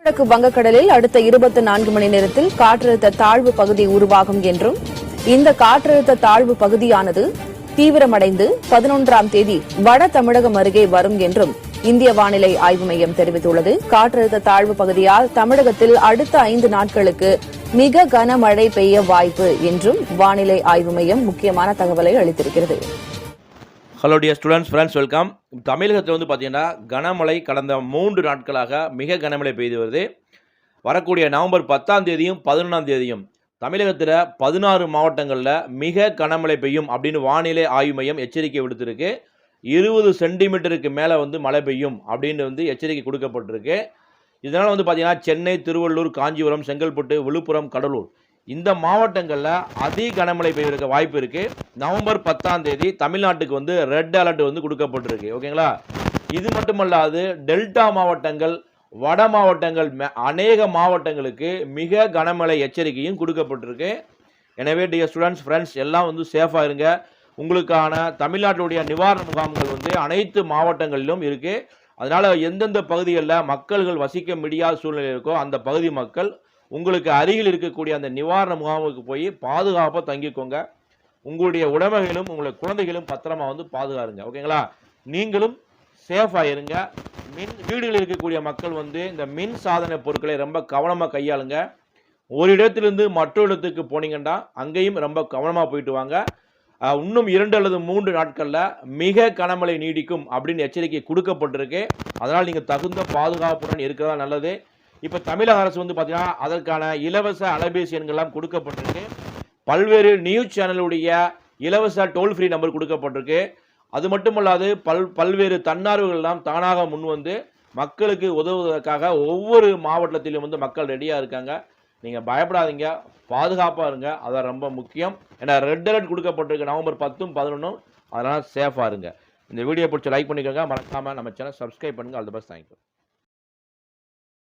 வடக்கு வங்கக்கடலில் அடுத்த 24 மணி நேரத்தில் காற்றழுத்த தாழ்வு பகுதி உருவாகும் என்றும் இந்த காற்றழுத்த தாழ்வு பகுதியானது தீவிரமடைந்து 11ஆம் தேதி வட தமிழகம் அருகே வரும் என்றும் இந்திய வானிலை ஆய்வு மையம் தெரிவித்துள்ளது. காற்றழுத்த தாழ்வு பகுதியால் தமிழகத்தில் அடுத்த 5 நாட்களுக்கு மிக கனமழை பெய்ய வாய்ப்பு என்றும் வானிலை ஆய்வு மையம் முக்கியமான தகவலை அளித்திருக்கிறது. Hello dear students, friends, welcome. தமிழகத்தில் பார்த்தீங்கன்னா கனமழை கடந்த 3 நாட்களாக மிக கனமழை பெய்து வருது. வரக்கூடிய நவம்பர் 10ஆம் தேதியும் 11ஆம் தேதியும் தமிழகத்தில் 16 மாவட்டங்களில் மிக கனமழை பெய்யும் அப்படின்னு வானிலை ஆய்வு மையம் எச்சரிக்கை விடுத்திருக்கு. 20 சென்டிமீட்டருக்கு மேலே மழை பெய்யும் அப்படின்னு எச்சரிக்கை கொடுக்கப்பட்டிருக்கு. இதனால் பார்த்தீங்கன்னா சென்னை, திருவள்ளூர், காஞ்சிபுரம், செங்கல்பட்டு, விழுப்புரம், கடலூர் இந்த மாவட்டங்களில் அதிக கனமழை பெய்வதற்கு வாய்ப்பு இருக்குது. நவம்பர் 10ஆம் தேதி தமிழ்நாட்டுக்கு ரெட் அலர்ட் கொடுக்கப்பட்டிருக்கு. ஓகேங்களா? இது மட்டுமல்லாது டெல்டா மாவட்டங்கள், வட மாவட்டங்கள் அநேக மாவட்டங்களுக்கு மிக கனமழை எச்சரிக்கையும் கொடுக்கப்பட்டிருக்கு. எனவே டியர் ஸ்டூடெண்ட்ஸ், ஃப்ரெண்ட்ஸ் எல்லாம் சேஃபாக இருங்க. உங்களுக்கான தமிழ்நாட்டுடைய நிவாரண முகாம்கள் அனைத்து மாவட்டங்களிலும் இருக்குது. அதனால் எந்தெந்த பகுதிகளில் மக்கள்கள் வசிக்க முடியாத சூழ்நிலை இருக்கோ அந்த பகுதி மக்கள் உங்களுக்கு அருகில் இருக்கக்கூடிய அந்த நிவாரண முகாமுக்கு போய் பாதுகாப்பாக தங்கிக்கோங்க. உங்களுடைய உடைமைகளும் உங்களுடைய குழந்தைகளும் பத்திரமா பாதுகாருங்க. ஓகேங்களா? நீங்களும் சேஃபாக இருங்க. வீடுகளில் இருக்கக்கூடிய மக்கள் இந்த மின் சாதன பொருட்களை ரொம்ப கவனமாக கையாளுங்க. ஒரு இடத்திலிருந்து மற்றொரு இடத்துக்கு போனீங்கன்னா அங்கேயும் ரொம்ப கவனமாக போயிட்டு வாங்க. இன்னும் 2 அல்லது 3 நாட்களில் மிக கனமழை நீடிக்கும் அப்படின்னு எச்சரிக்கை கொடுக்கப்பட்டிருக்கு. அதனால் நீங்கள் தகுந்த பாதுகாப்புடன் இருக்கிறதா நல்லது. இப்போ தமிழக அரசு பார்த்தீங்கன்னா அதற்கான இலவச அலைபேசி எண்கள்லாம் கொடுக்கப்பட்டிருக்கு. பல்வேறு நியூஸ் சேனலுடைய இலவச டோல் ஃப்ரீ நம்பர் கொடுக்கப்பட்டிருக்கு. அது மட்டுமல்லாது பல்வேறு தன்னார்வர்கள்லாம் தானாக முன் மக்களுக்கு உதவுவதற்காக ஒவ்வொரு மாவட்டத்திலும் மக்கள் ரெடியாக இருக்காங்க. நீங்கள் பயப்படாதீங்க, பாதுகாப்பாக இருங்க. அதான் ரொம்ப முக்கியம். ஏன்னா ரெட் அலர்ட் கொடுக்கப்பட்டிருக்கு நவம்பர் 10ம் 11ம். அதனால் சேஃபாக இருங்க. இந்த வீடியோ பிடிச்சி லைக் பண்ணிக்கோங்க. மறக்காமல் நம்ம சேனல் சப்ஸ்கிரைப் பண்ணுங்கள். All the best. தேங்க்யூ.